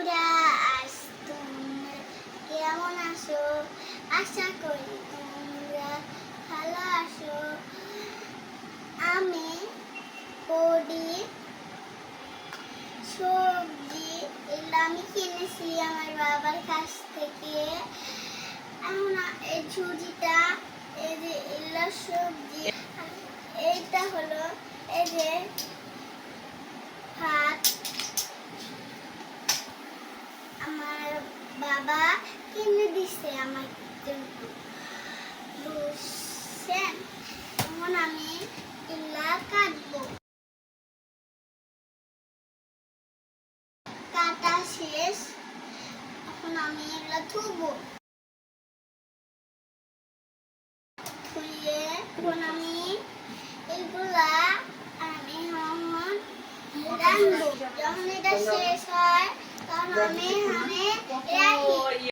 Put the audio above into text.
বন্ধুরা, আজ তোমরা কেমন আছো? আশা করি তোমরা ভালো আছো। আমি করি সবজি, এগুলো আমি কিনেছি আমার বাবার কাছ থেকে। এখন এই ঝুড়িটা, এই যে এগুলো সবজি, এইটা হলো এই যে ভাত। আমার বাবা কিনে দিছে আমার জন্য, বুঝছেন? এখন আমি এগুলা কাটবো। কাটা শেষ, এখন আমি এগুলা ধুবো। ধুয়ে এখন আমি এগুলা রাখবো। যখন এটা শেষ হয় তখন আমি